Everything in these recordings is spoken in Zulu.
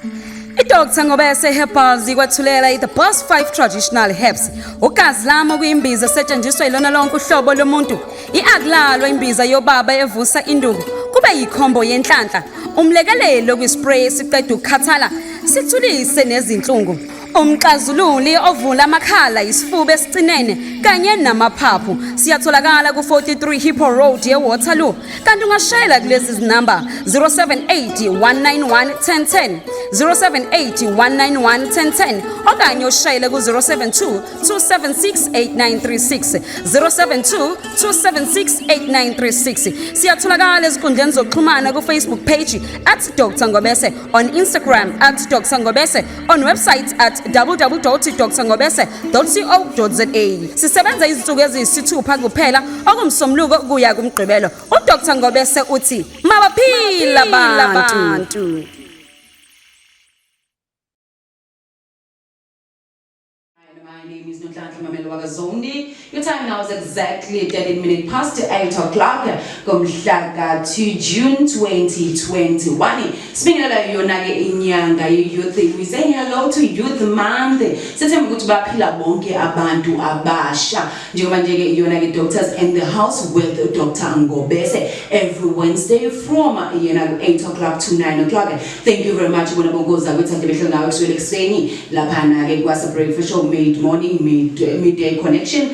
Dr. Ngobese Herbals ikwathulela the Boss 5 Traditional Herbs. Ugazi lami kuyimbiza esetshenziswa ilona lonke uhlobo lomuntu. Iaglalo imbiza yobaba evusa induku. Kube yikhombo yenhlanhla. Umlekelelo kwispray siqeda ukukhathala. Sithulise nezinhlungu. Umxazululi ovula amakhala isifuba esicinene kanye namaphaphu siyatholakala ku 43 Hippo Road eWaterloo kanti ungashayela kulezi zinamba 078-191-1010 078-191-1010 okanye ushayele ku 072-276-8936 072-276-8936 siyatholakala ezinkundleni zokuxhumana ku Facebook page @Dr. Ngobese, on Instagram @Dr. Ngobese, on website www.drngobese.co.za. Sisebenza izinsuku eziyisithupha kuphela okumsomluko kuya kumgqibelo. uDr. Ngobese uthi mabaphila abantu. My name is Nonhlanhla Mamelwa Zondi. Your time now is exactly 13 minutes past 8 o'clock. Ngomhla ka-2 June 2021. Sibingelela yona ke inyanga ye-youth. We say hello to Youth Month. Sithemba ukuthi baphila bonke abantu abasha. Njengoba nje ke yona ke Doctors in the House with Dr. Ngobese every Wednesday from 8 o'clock to 9 o'clock. Thank you very much bona bongoza kwethathe behle ngawe kuswele kuseni laphana ke kwasa breakfast show made morning midday connection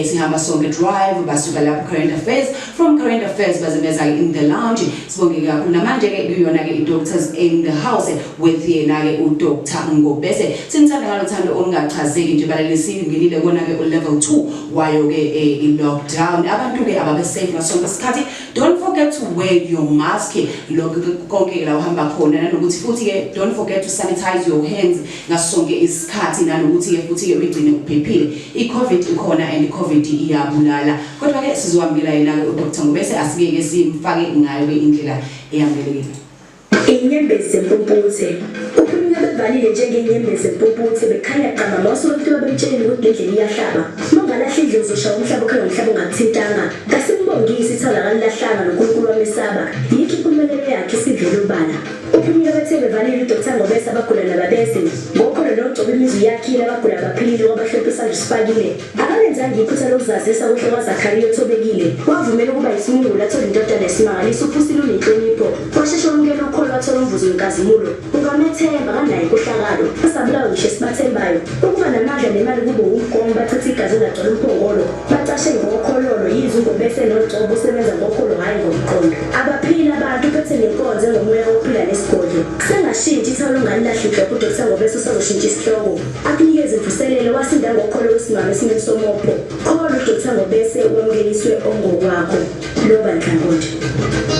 sihamba sonke drive basuka lapho current affairs, from current affairs bazimeza in the lounge sibonge kakhulu namanje ke kuyona ke Doctors in the House with yena ke uDr. Ngobese. Sinithanda ngalothando olungachazeki nje balelisi ngelile kona ke level 2 wayo ke i lockdown abantu ke ababe safe ngasonke isikhathi. Don't forget to wear your mask lokho konke la uhamba khona nanokuthi futhi ke don't forget to sanitize your hands ngasonke isikhathi nanokuthi ke futhi ke ugcine uphephile. I-COVID ikhona and i-COVID iyabulala. Kodwa ke sizohambela yena ke uDr. Ngobese asikeke simfake ngayo ke indlela eyamukelekile. Inyembezi empuputhe ukhulunywa bevalile njengenyembezi empuputhe bekhanya qama mawusokuthi babemtshela ukuthi lendlela iyahlaba mangalahle indlu uzoshaya umhlaba ukhona umhlaba ungakuthintanga ngasimbongisi itholakala lahlanga noNkulunkulu wamesaba yikho impumelelo yakhe sidlule ubala ukhulunywa bethe bevalile uDr. Ngobese abagula nababese ngokhona nogcoba imizwa yakhe abagula abaphilile ngobahlopisa sifakile abalenzanga iphutha lokuzazisa kuhle kwaZakhariya othobekile wavumela ukuba isimungulu athola indodana esimangaliso uphusile unenhlonipho washesha umkelo ukholo wathola umvuzo wenkazimulo ungamethemba kanaye inkohlakalo asabulawa ngisho esibathembayo ukuba namandla nemali kube umgomo bathatha igazi ongagcwala umphongolo bacashe ngokhololo yize uNgobese noGcobo usebenza ngokholo hayi ngomqondo abaphila abantu bethe nenkonzo ngomoya wophila nesigodlo sengashintshi ithawula ongalilahlika uDr. Ngobese usazoshintsha isihloko akunikeze imvuselelo wasinda ngokholo wesimame esimeni somopho kholo uDr. Ngobese wamkeliswe ongokwakho loba nhlangothi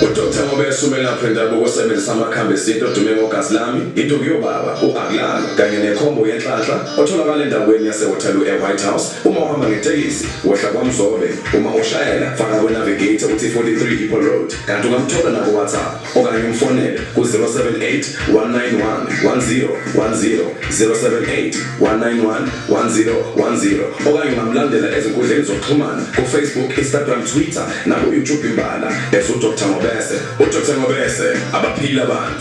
uDr. Ngobese umela phindaba ukusebenzisa amakhambi esintu odume ngogazi lami induku yobaba uAglalo kanye nekhombo yenhlanhla otholakala endaweni yaseWaterloo eWhite House. Uma uhamba ngetekisi wehla kwaMzobe, uma ushayela faka ku-navigator uthi 43 Hippo Road kanti ungamthola na ku-WhatsApp okanye umfonele ku-078-191-1010 078-191-1010 okanye ungamlandela ezinkundleni zokuxhumana ku-Facebook, Instagram, Twitter naku-YouTube imbala uDr. Ngobese. uDr. Ngobese abaphila abantu.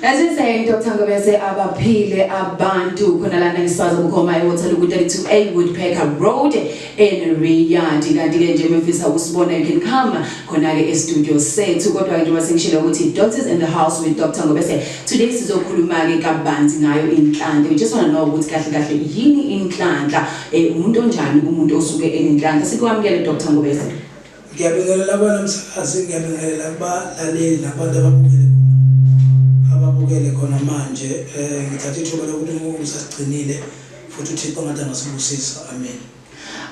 As we say, Dr. Ngobese abaphile abantu khona lana ngiswazi ukukhoma eWaterloo ku-32A Woodpecker Road in Riyadh. Kanti ke nje mfisa ukusibona you can come khona ke e-studio sethu kodwa nje masengishilo ukuthi Doctors in the House with Dr. Ngobese. Today sizokhuluma ke kabanzi ngayo inhlanhla. We just want to know ukuthi kahle yini inhlanhla umuntu onjani kumuntu osuke enenhlanhla. Sikwamukele Dr. Ngobese. Ngiyabingelela abanomsakazi, ngiyabingelela abalaleli nabantu ababukele khona manje ngithatha ithuba lokuthi usasigcinile futhi uThixo ngathi angasibusisa. Amen.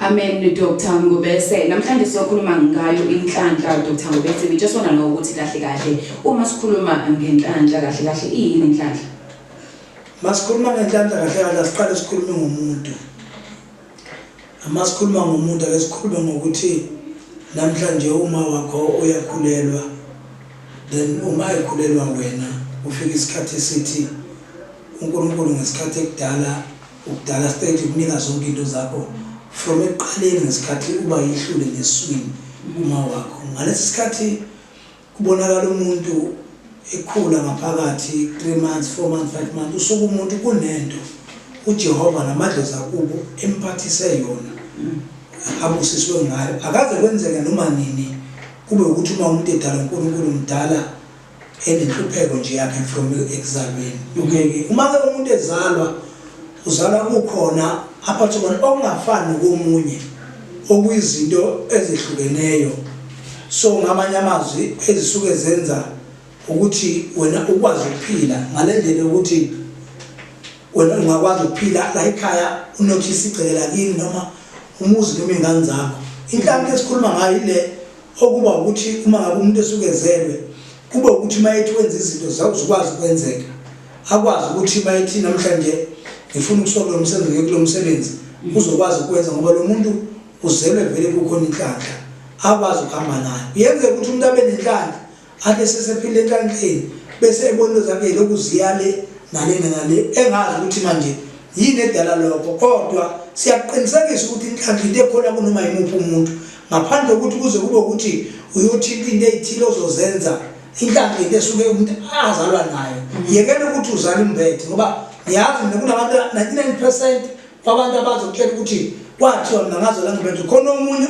Amen. Dr. Ngobese, namhlanje siyokhuluma ngayo inhlanhla Dr. Ngobese. We just want to know ukuthi kahle uma sikhuluma ngenhlanhla kahle iyini inhlanhla? Masikhuluma ngenhlanhla kahle siqale sikhulume ngomuntu. Amasikhuluma ngomuntu ake sikhulume ngokuthi namhlanje uma wakho uyakhulelwa, then uma ekhulelwa wena ufika isikhathi esithi uNkulunkulu ngesikhathi ekudala ukudala stage ukunika zonke into zakho from eqaleni ngesikhathi uba yihlule neswini uma wakho ngalesi sikhathi kubonakala umuntu ekhula ngaphakathi 3 months 4 months 5 months usuku umuntu kunento uJehova namadlozi akubo emphathise yona abusiswe ngayo akaze kwenzeke noma nini kube ukuthi uma umuntu edala uNkulunkulu mdala enenhlupheko nje yakhe from ekuzalweni okay uma ke umuntu ezalwa uzalwa kukhona aphathwa okungafani komunye okuyizinto ezihlukeneyo so ngamanye amazwi ezisuke zenza ukuthi wena ukwazi ukuphila ngalendlela ukuthi wena ungakwazi ukuphila la ekhaya unothisa igcekela kini noma umuzi noma ingane zakho inhlanhla esikhuluma ngayo ile okuba ukuthi uma ngabe umuntu esukezelwe kuba ukuthi mayethi wenza izinto zakuzokwazi ukwenzeka akwazi ukuthi mayethi namhlanje ngifuna ukusola umsebenzi ngekulo msebenzi uzokwazi ukwenza ngoba lo muntu uzelwe vele kukhona inhlanhla akwazi ukuhamba nayo yenze ukuthi umuntu abe nenhlanhla ake sesephile enhlanhleni bese ebona zakhe lokuziyale nale engazi ukuthi manje yini edala lokho kodwa siyaqinisekisa ukuthi inhlanhla into ekhona kunoma yimuphi umuntu ngaphandle kokuthi kuze kube ukuthi uyothinta into ezithile ozozenza inhlanhla into esuke umuntu azalwa nayo yekela ukuthi uzale umbethe ngoba ngiyazi kunabantu 99% wabantu abazokutshela ukuthi kwathiwa mina ngazala ngibethe khona omunye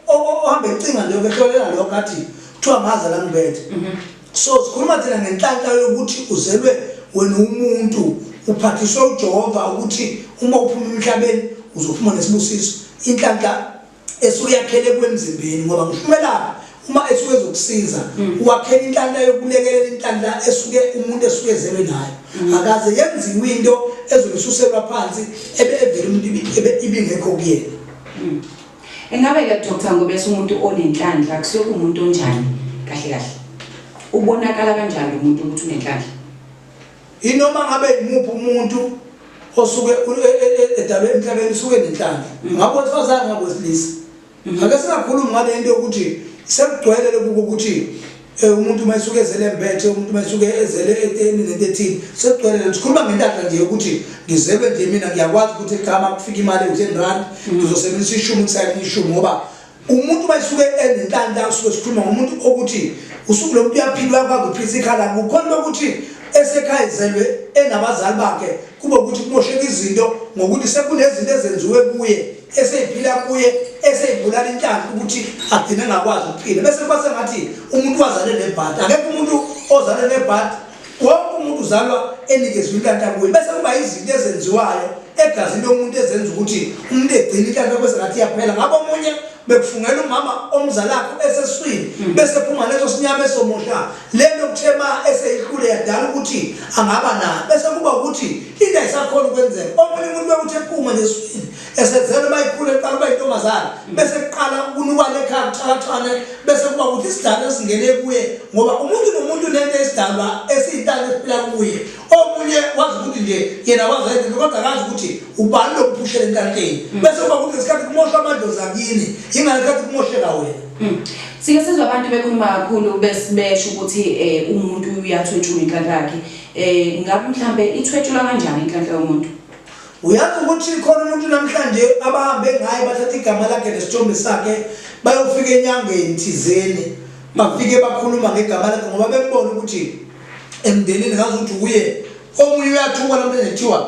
ohamba ecinga nje ukutholela lokho athi kuthiwa ngazala ngibethe so sikhuluma thina ngenhlanhla yokuthi uzelwe wena umuntu uphathiswe uJehova ukuthi uma uphuma emhlabeni uzophuma nesibusiso inhlanhla esuke yakhele kwemzimbeni ngoba ngishumela uma esuke ezokusiza uwakhela inhlanhla yokulekelela inhlanhla esuke umuntu esuke ezelwe nayo akaze yenziwe into ezolisuselwa phansi evele umuntu ibingekho kuyena engabe ke Dr. Ngobese umuntu onenhlanhla kusuke umuntu onjani kahle ubonakala kanjani umuntu ukuthi unenhlanhla inoma ngabe imuphi umuntu osuke edalwe emhlabeni usuke nenhlanhla ngabo wesifazane ngabo wesilisa ake singakhuluma ngale into yokuthi sekugcwele lokho ukuthi umuntu mayisuke ezele embethe umuntu mayisuke ezele eteni nentethini sekugcwele sikhuluma ngenhlanhla nje ukuthi ngizelwe nje mina ngiyakwazi ukuthi igama kufika imali u10 rand ngizosebenzisa ishumi kusayini ishumi ngoba umuntu mayisuke enenhlanhla usuke sikhuluma ngomuntu ukuthi usuku lo muntu uyaphila kwazi physically kukhona ukuthi esekhaya izelwe enabazali bakhe kuba ukuthi kumosheka izinto ngokuthi sekunezinto ezenziwe kuye eseyiphila kuye eseyibulala inhlanhla ukuthi agcine ngakwazi ukuphila bese kwase ngathi umuntu wazale nebhadi akekho umuntu ozale nebhadi wonke umuntu uzalwa enikezwe inhlanhla kuye bese kuba izinto ezenziwayo egazini lomuntu ezenza ukuthi umuntu egcine inhlanhla bese ngathi iyaphela ngabo omunye bekufungela umama omzalakho eseswini bese phuma leso sinyama esomosha lelo kuthema eseyihlule yadala ukuthi angaba nayo bese kuba ukuthi into ayisakhona ukwenzeka omunye umuntu bekuthi ephuma neswini esezele bayikhule eqala bayintombazana bese kuqala kunukwane ekhaya kuthakathane bese kuba ukuthi isidalwa esingene kuye ngoba umuntu nomuntu lento esidalwa esiyintana esiphila kuye omunye wazi ukuthi nje yena wazi kodwa akazi ukuthi ubani lokuphushela entanhleni bese kuba ukuthi isikhathi kumosha amadlozi akini ingalesikhathi kumosheka wena sike sizwe abantu bekhuluma kakhulu besho ukuthi umuntu uyathwetshula inhlanhla yakhe ngabe mhlambe ithwetshula kanjani inhlanhla yomuntu uyazi ukuthi khona umuntu namhlanje abahambe ngaye bathatha igama lakhe nesithombe sakhe bayofika enyangeni thizeni bafike bakhuluma ngegama lakhe ngoba bembona ukuthi emndenini ngazi ukuthi kuye omunye uyathuka namhlanje ethiwa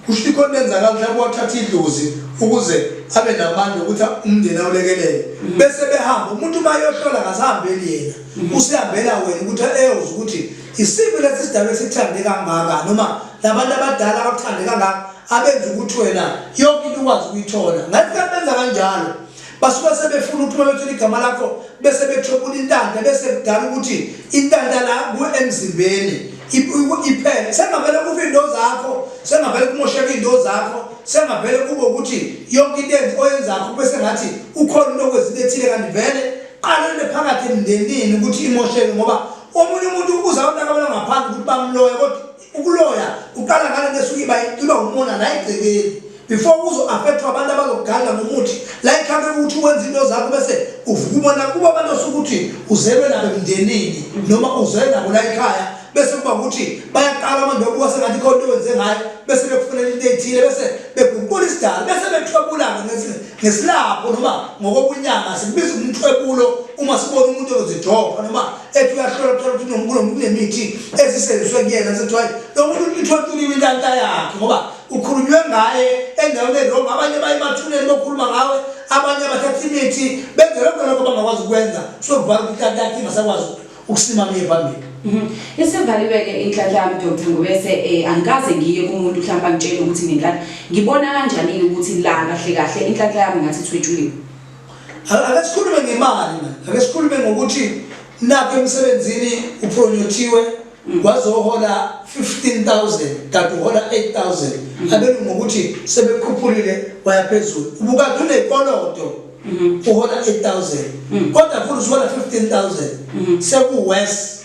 kusho ikhona lenzakala mhlawumbe wathatha idlozi ukuze abe namandla ukuthi umndeni awulekelele bese behamba umuntu mayohlola ngasihambeli yena usihambela wena ukuthi eyozwe ukuthi isiphi lesi sidalwa esithande kangaka noma labantu abadala abakuthande kangaka abenza ukuthi wena yonke into ukwazi ukuyithola ngathi benza kanjalo basuke sebefuna ukuthi mabethola igama lakho bese bethobula intanda bese kudala ukuthi intanda la kuemzimbeni iphele sengavele kufa izinto zakho sengavele kumosheka izinto zakho sengavele kube ukuthi yonke into oyenzakho bese ngathi ukhona into okwezinto ethile kanti vele qalele phakathi emndenini ukuthi imosheke ngoba omunye umuntu uzawona kabona ngaphandle ukuthi bamloya kodwa ukuloya uqala ngale nesuke bayiqilwa umona la igcekeli before uzo affect abantu abazoganda ngomuthi la ikhambe ukuthi wenza into zakho bese uvuka ubona kuba abantu sokuthi uzelwe nabo emndenini noma uzelwe nabo la ekhaya bese kuba ukuthi bayaqala amanje obuka sengathi khona wenze ngayo bese bekufunela into ethile bese beguqula isidala bese bethwebulana ngesilapho noma ngokobunyanga sikubiza umthwebulo uma sibona umuntu ozijoba noma ethi uyahlola ukuthi kunemithi ezisebenziswe kuyena sethi hayi lo muntu ithothuliwe intanta yakhe ngoba ukhulunywe ngaye endaweni erongo abanye bayimathuneni bokhuluma ngawe abanye abathatha imithi benze lokho lokho bangakwazi ukwenza sokuvala intanta yakhe ingasakwazi ukusimama phambili. Isivaliwe-ke inhlanhla yami Dr. Ngobese angikaze ngiye kumuntu mhlawumbe angitshele ukuthi ngenhlanhla ngibona kanjani ukuthi la kahle kahle inhlanhla yami ngathi ithwetshuliwe. Ake sikhulume ngemali man. Ake sikhulume ngokuthi nakho emsebenzini upronyothiwe wazohola 15,000 kanti uhola 8,000 abelu ngokuthi sebekhuphulile wayaphezulu ubukade unekolodo uhola 8,000 kodwa futhi uhola 15,000 sekuwest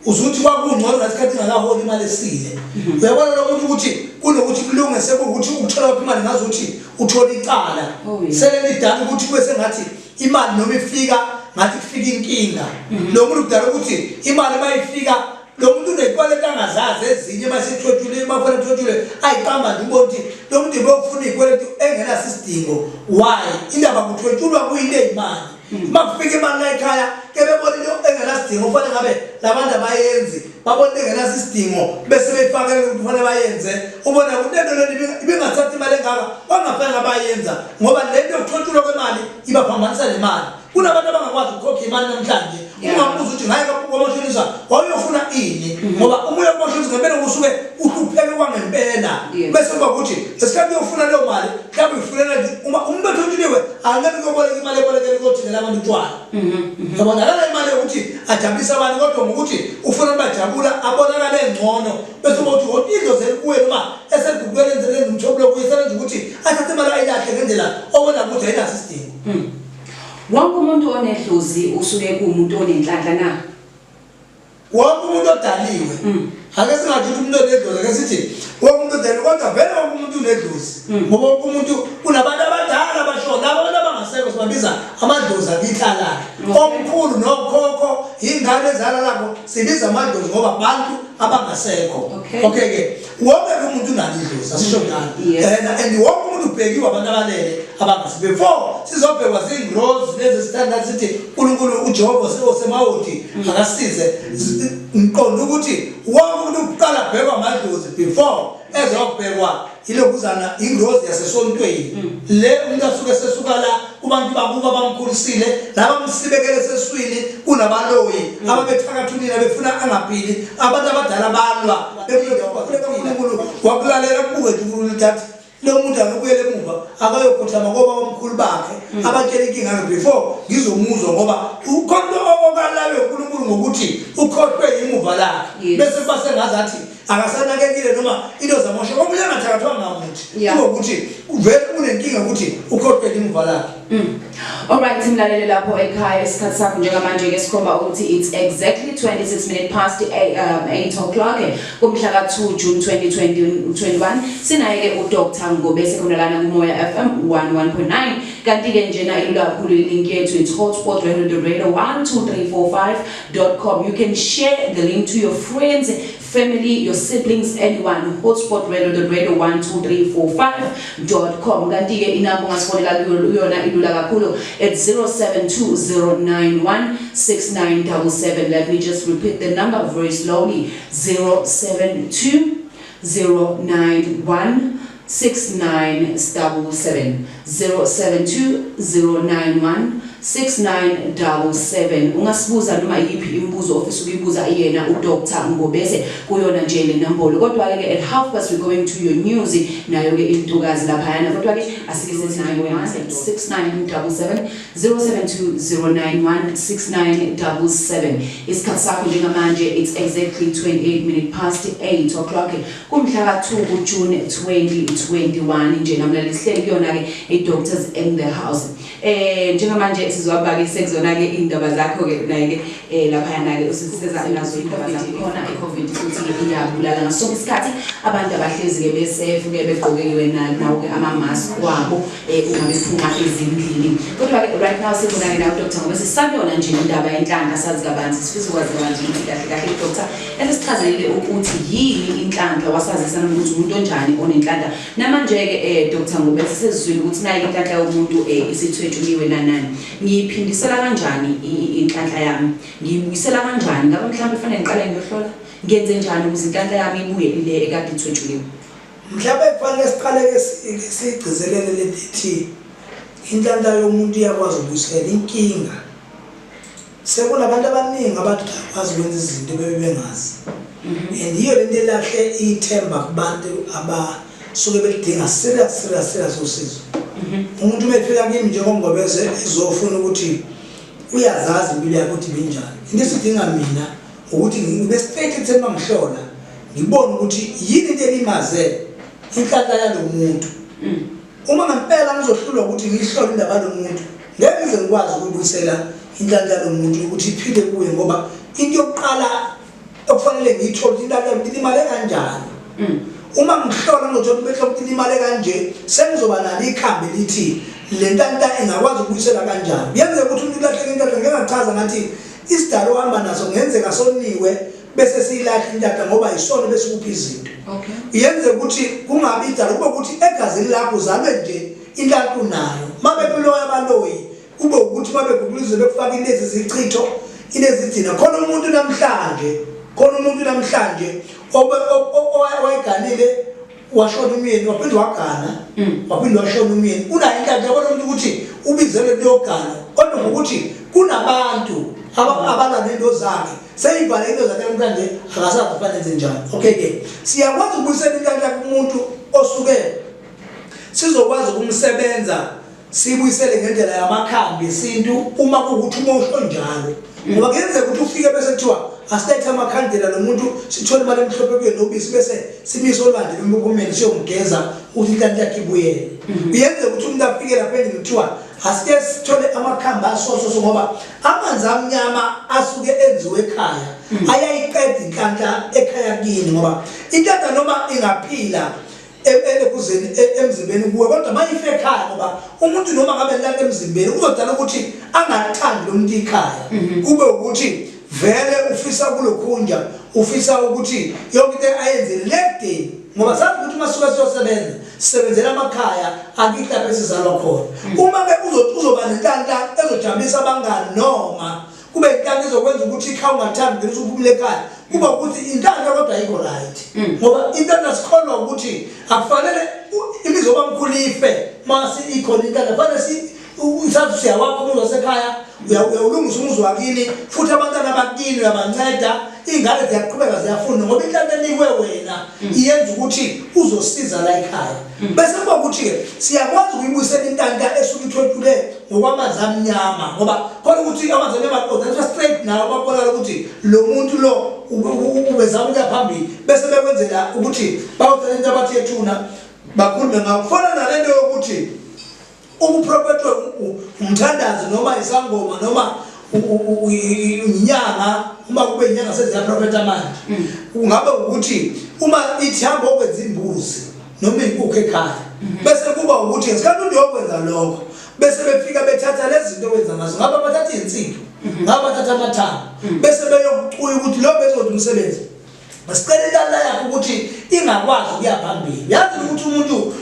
uzuthi kwakungcono ngasikhathi ngakaholi imali esile uyabona lo muntu ukuthi kunokuthi kulunge sekuthi ukuthola imali ngazuthi uthola icala sele lidala ukuthi bese ngathi imali noma ifika ngathi kufika inkinga lo muntu kudala ukuthi imali mayifika lo muntu unekwaleta angazazi ezinye masithotshule mafana thotshule ayiqamba ngibona lo muntu bekufuna ikwaleta engena sisidingo why indaba kuthotshulwa kuyile imali makufika imali ekhaya kebebona into engenasidingo kufanele ngabe labantu abayenzi babona engenasidingo bese befakele ukuthi kufanele bayenze ubona ukuthi lento lento ibingathatha imali engaka bangafanele abayenza ngoba lento yokuthotshulwa kwemali ibaphambanisa nemali kunabantu abangakwazi ukukhokha imali namhlanje ungabuza ukuthi ngaye kwamashonisa wayofuna ini ngoba umoya wamashonisa ngempela kusuke uhlupheke kwangempela bese kuba ukuthi esikhathi uyofuna leyo mali mhlawumbe uyifunela uma umuntu othothuliwe angeke uyoboleka imali ebolekele ukuyothengela abantu utshwala yabonakala imali yokuthi ajabulise abantu kodwa ngokuthi ufuna bajabula abonakale engcono bese kuba ukuthi into zelikuwe noma eseguqukele enzeleni umthobelo kuyisebenza ukuthi athathe imali ayilahle ngendlela obona ukuthi ayinaso isidingo. Wonke umuntu onedlozi usuke kuumuntu onenhlanhla na? Wonke umuntu odaliwe. Ake singathi umuntu onedlozi ake sithi wonke umuntu odaliwe kodwa vele wonke umuntu unedlozi. Ngoba wonke umuntu kunabantu abadala abashona abantu abangasekho sibabiza amadlozi akithala. Omkhulu nokhokho ingane ezala lapho sibiza amadlozi ngoba abantu abangasekho. Okay ke wonke umuntu unalidlozi asisho njalo. And wonke umuntu ubhekiwe abantu abalele abangasi before sizobhekwa zingrozi lezi standards sithi uNkulunkulu uJehova semawodi akasize ngiqonda ukuthi wonke umuntu uqala bhekwa amadlozi before ezobhekwa ilokuzana ingrozi yasesontweni le umuntu asuke sesuka la kubantu bakuba bamkhulisile labamsibekele seswini kunabaloyi ababethakathulile befuna angaphili abantu abadala balwa uNkulunkulu wakulalela kubuke uNkulunkulu lithatha lo muntu akubuyele emuva akayokhothama ngoba omkhulu bakhe abatshela inkinga yakhe before ngizomuzwa ngoba ukhonto okalayo uNkulunkulu ngokuthi ukhothwe imuva lakhe bese basengazathi akasanakekile noma into zamosha omunye angathakathwa ngamuthi ukuthi uvele unenkinga ukuthi ukhothwe imuva lakhe. Alright, simlalele lapho ekhaya isikhathi sakho njengamanje ke sikhomba ukuthi it's exactly 26 minutes past 8 o'clock kumhla ka2 June 2021 sinaye ke uDr Ngobese khona lana kuMoya FM 11.9 kanti ke njena ilula kakhulu ilink yethu it's hotspot radio 12345.com. You can share the link to your friends, family, your siblings, anyone. Hotspot radio 12345.com. kanti ke inamba ongasifonela kuyona ilula kakhulu at 0720916977. Let me just repeat the number very slowly. 0720916977. 0720916977. Ungasibuza noma yipi imibuzo ofisa ukuyibuza yena uDr Ngobese kuyona nje le nombolo. Kodwa ke at 1:30 we're going to your news nayo ke intokazi lapha yana. Kodwa ke asike sesinayo 6977 0720916977. Isikhathi sakho njengamanje it's exactly 28 minutes past 8 o'clock kumhla ka2 June 2021 nje namlalisihleli kuyona ke iDoctors in the House. Njengamanje sizwabake sekuzona ke indaba zakho ke naye ke lapha yana ke usiseza nazo indaba zakho khona iCovid futhi iyabulala ngasonke isikhathi abantu abahlezi ke besafe ke begqokekiwe nawo ke ama mask wabo uma bephuma ezindlini kodwa ke right now sibona na Dr. Ngobese sabona nje indaba yenhlanga sazi kabanzi sifisa ukwazi kanje ukuthi kahle kahle Dr. Esichazele ukuthi yini inhlanga wasazisa ukuthi umuntu onjani onenhlanga namanje ke Dr. Ngobese sezizwile ukuthi nayi inhlanga yomuntu isithwethuliwe nanani ngiyiphindisela kanjani inhlanga yami ngiyibuyisela kanjani ngabe mhlawumbe kufanele ngiqale ngiyohlola ngenze njani ukuze inhlanga yami ibuye ile ekade ithwethuliwe mhlawumbe kufanele siqale ke sigcizelele lelithi inhlanga yomuntu iyakwazi ukubuyisela inkinga sekunabantu abaningi abathi bakwazi ukwenza izinto bebengazi and iyo lento elahle ithemba kubantu abasuke belidinga serious usizo umuntu umefika kimi njengomgobeze izofuna ukuthi uyazazi impilo yakhe ukuthi binjani into esidinga mina ukuthi ngibe straight ethemba ngihlola ngibone ukuthi yini into elimaze inhlaka yalomuntu uma ngempela ngizohlulwa ukuthi ngihlole indaba yalomuntu ngeke ngize ngikwazi ukubuyisela inhlaka yalomuntu ukuthi iphile kuye ngoba into yokuqala okufanele ngiyithole inhlaka yami ilimale kanjani uma ngihlola ngizothola ukuthi ukuthi ilimale kanje sengizoba nalo ikhambe lithi le ntanta engakwazi ukubuyisela kanjani yenzeka ukuthi umuntu ilahleke inhlaka ngingachaza ngathi isidalo ohamba naso ngenzeka soniwe bese siyilahle inhlaka ngoba isona bese kuphi izinto yenze ukuthi kungabi idalo kube ukuthi egazini lakho uzalwe nje inhlaka unayo mabebuloya abaloyi kube ukuthi mabeguluze bekufaka ilezi zichitho ilezi dina khona umuntu namhlanje owayiganile washona umyeni waphinde wagana waphinde washona umyeni unayo inhlaka yabona umuntu ukuthi ubizele leyogana kodwa ngokuthi kunabantu abala nento zakhe seyibhala into zakhe namhlanje akasazi kufanele njani okay ke siyakwazi ukubuyisela inhlaka kumuntu osuke sizokwazi ukumsebenza sibuyisele ngendlela yamakhambi esintu uma kuukuthi umosho njalo ngoba kuyenzeka ukuthi ufike bese kuthiwa asithathe amakhandlela nomuntu sithole imali emhlophe kuye nobisi bese simise olwandle lomphumela siyomgeza ukuthi inhlaka yakhe ibuyele kuyenzeka ukuthi umuntu afike lapha endlini kuthiwa asike sithole amakhambi asoso ngoba amanzi amnyama asuke enziwe ekhaya ayayiqeda inhlaka ekhaya kini ngoba inhlaka noma ingaphila ekuzeni emzimbeni kuwe kodwa mayife ekhaya ngoba umuntu noma ngabe nhlaka emzimbeni uzodala ukuthi angathandi lo muntu ikhaya kube ukuthi vele ufisa kulokhunja ufisa ukuthi yonke into ayenzele ledeni ngoba sathi ukuthi masuka siyosebenza sisebenzela amakhaya akithi lapho esizalwa khona uma ke uzoba nenhlaka ezojabulisa abangani noma kube inhlaka ezokwenza ukuthi ikhaya ungathandi ukuthi uphumule ekhaya kuba ukuthi inhlaka kodwa ayikho right ngoba inhlaka sikholwa ukuthi akufanele imizoba mkhulu ife mase ikhona inhlaka kufanele uthatha siyawakho umuzi wasekhaya uyawulungisa umuzi wakini futhi abantwana bakini uyabanceda ingane ziyaqhubeka ziyafunda ngoba inhlaka enikwe wena iyenza ukuthi uzosiza la ekhaya bese kuba ukuthi ke siyakwazi ukuyibuyisela inhlaka esuke ithwethule ngokwamanzi amnyama ngoba khona ukuthi amanzi amnyama aqonda straight nawo babona ukuthi lo muntu lo ubezama ukuya phambili bese bekwenzela ukuthi bawuthela into abathi ethuna bakhulume ngakufana nalento yokuthi ukuprofetwe umthandazi noma isangoma noma inyanga uma kube inyanga seziyaprofeta manje ungabe ukuthi uma ithi hamba okwenza imbuzi noma inkukhu ekhaya bese kuba ukuthi ngesikhathi umuntu yokwenza lokho bese befika bethatha lezi zinto wenza ngazo ngaba bathatha izinto ngaba bathatha amathambo bese beyokucuya ukuthi lo bezothi umsebenzi basicela la yakho ukuthi ingakwazi ukuya phambili yazi ukuthi umuntu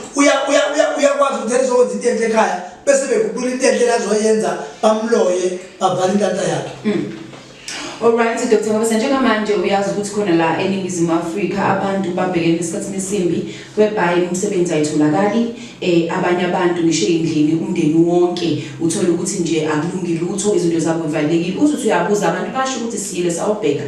uyakwazi ukuthi ezokwenza into enhle ekhaya bese begubula into enhle azoyenza bamloye bavala intanta yakhe Alright Dr. Ngobese njengamanje uyazi ukuthi khona la eNingizimu Afrika abantu babhekene nesikhathi esimbi whereby umsebenzi ayitholakali abanye abantu ngisho endlini umndeni wonke uthola ukuthi nje akulungile lutho izinto zabo zivalekile uthi uyabuza abantu basho ukuthi siyile sawubheka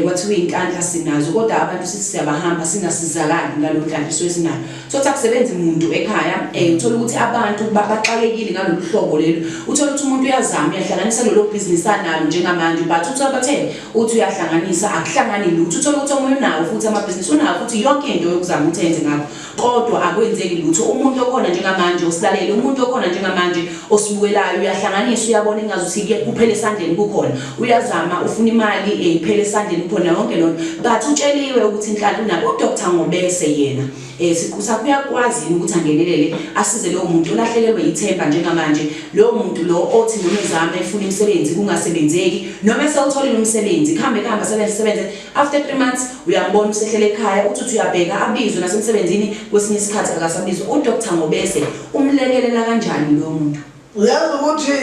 kwathiwa inkandla sinazo kodwa abantu sithi siyabahamba singasizakali ngalolu nkandla sesinayo so akusebenzi umuntu ekhaya uthola ukuthi abantu baxakekile ngalolu hlobo lelo uthola ukuthi umuntu uyazama uyahlanganisa lelo business analo njengamanje but uthola bathe bese uthi uyahlanganisa akuhlangani lutho uthola ukuthi omunye unawo futhi amabhizinisi unawo futhi yonke into yokuzama ukuthi enze ngakho kodwa akwenzeki lutho umuntu okhona njengamanje osilalele umuntu okhona njengamanje osibukelayo uyahlanganisa uyabona engazuthi kuphele esandleni kukhona uyazama ufuna imali iphele esandleni kukhona yonke lonto but utsheliwe ukuthi inhlanhla unabo uDr Ngobese yena siqhusa kuyakwazi ukuthi angenelele asize lo muntu olahlekelwe ithemba njengamanje lo muntu lo othi nomezama efuna imisebenzi kungasebenzeki noma esewutholile umsebenzi khambe sebenze after 3 months uyambona usehlele ekhaya uthi uyabheka abizwe nasemsebenzini kwesinye isikhathi akasabizwa uDr Ngobese umlekelela kanjani lo muntu uyazi ukuthi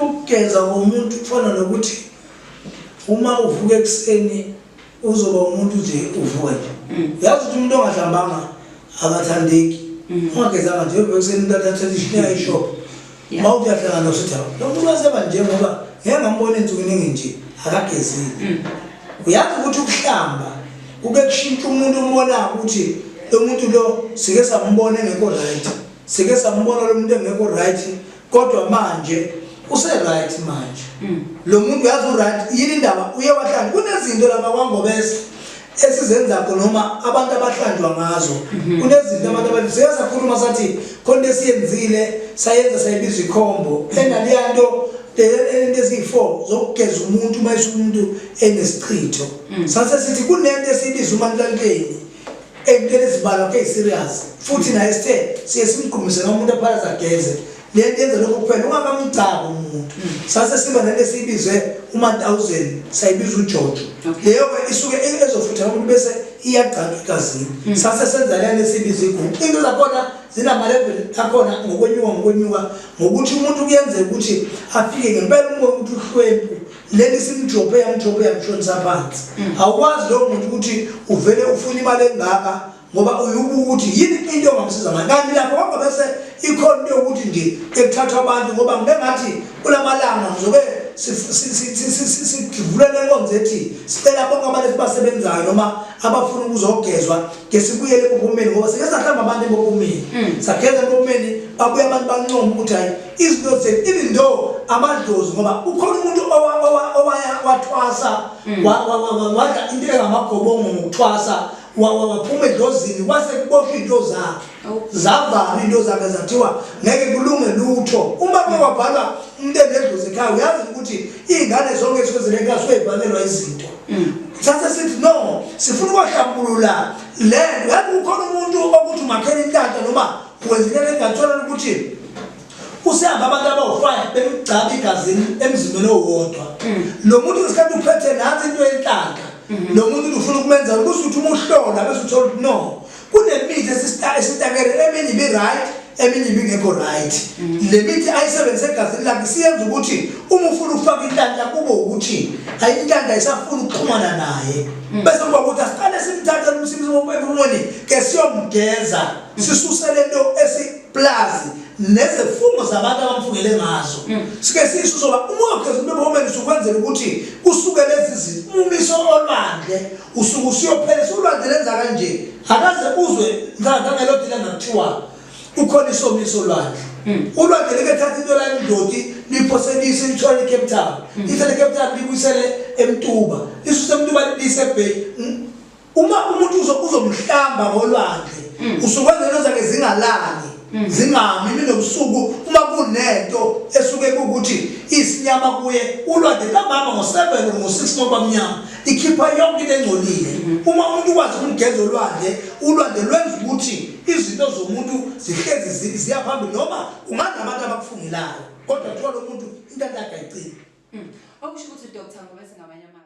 ukugeza komuntu kufana nokuthi uma uvuka ekseni uzoba umuntu nje uvuka nje yazi ukuthi umuntu ongahlambanga akathandeki ungagezanga nje ekseni traditional shop mawuthi yahlangana usithi lo muntu waseba nje ngoba ngeke ngambone insukuningi nje akagezile uyazi ukuthi ukuhlamba kuke kushintsha umuntu umbona ukuthi lo muntu lo sike sambona engekho right sike sambona lo muntu engekho right kodwa manje use right manje lo muntu uyazi right yini indaba uye wahlanja kunezinto lama kwaNgobese esizenza noma abantu abahlanjwa ngazo kunezinto abantu abaziyenza khuluma sathi konke esiyenzile sayenza sayibiza ikhombo enaliyanto ezi4 zokugeza umuntu mayise umuntu enesichitho sase sithi kunento esibiza uManhlanhleni ezibalo ke serious futhi naye sithe siye simgqumise nomuntu aphakaza ageze lento yenza lokho kuphela ungakamcaba umuntu sase siba nento esibizwe uma1000 sayibiza uJojo leyo isuke ezofutha umuntu bese iyagcana igazini sase senza lento esibiza igumbi into zakhona zinama level akhona ngokwenyuka ngokuthi umuntu kuyenzeka ukuthi afike ngempela umuntu uhlwempu leli simdrope yamshonisa phansi awukwazi lo muntu ukuthi uvele ufuna imali engaka ngoba uyubuka ukuthi yini into ongamsiza manje kanti lapho kwaNgobese ikhona into ukuthi nje ekuthatha abantu ngoba ngengathi kulamalanga ngizobe sivulele inkonzo ethi sicela bonke abantu esibasebenzayo noma abafuna ukuzogezwa ngesibuyele kuphumeni ngoba sike sahlamba abantu empumeni sageza empumeni babuya abantu bancoma ukuthi hayi izinto zethu even though amadlozi ngoba ukhona umuntu owaya wathwasa wadla into engamagobongo ngokuthwasa waphuma edlozini kwase kuboshwa into zakhe zavala into zakhe zathiwa ngeke kulunge lutho uma kwabhalwa umuntu enedlozi ekhaya uyazi ukuthi izingane zonke esikwezele ekhaya sibhalelwa izinto sase sithi no sifuna ukwahlambulula lento yazi ukhona umuntu okuthi umakhela inhlanhla noma wenzekele engathola ukuthi usehamba abantu abawu5 bemgcaba igazini emzimbeni owodwa lo muntu ngesikhathi uphethe nansi into yenhlanhla lo muntu ufuna ukumenza ukuthi umuhlola bese uthola ukuthi no kunemithi esitakere eminye ibe right eminye ibingekho right le mithi ayisebenzise egazini lakhe siyenza ukuthi uma ufuna ukufaka inhlanhla kube ukuthi hayi inhlanhla isafuna ukuxhumana naye bese kuba ukuthi asiqale simthathe umsimiso wempumoni ke siyomgeza sisusele into esiplazi nezifungo zabantu abamfungele ngazo sike sisusoba umogeza impumoni usukwenzela ukuthi usuke lezi zinto umiso olwandle usuke usiyophelisa ulwandle lenza kanje akaze uzwe ngangelodile ngakuthiwa ukhona isomiso olwandle ulwandle leke thatha into la indodi liphoselise ithole eCape Town ithole eCape Town libuyisele eMtuba isuse eMtuba lise eBay uma umuntu uzomhlamba ngolwandle usukwenza into zakhe zingalali zingami nobusuku uma kunento esuke ukuthi isinyama kuye ulwandle lamama ngo7 ngo6 ngoba mnyama ikhipha yonke into engcolile uma umuntu ukwazi ukugeza ulwandle lwenza ukuthi izinto zomuntu zihlezi ziyaphambili noma unganabantu abakufungelayo kodwa thola umuntu into yakhe ayicini okusho ukuthi uDr Ngobese ngamanye amazwi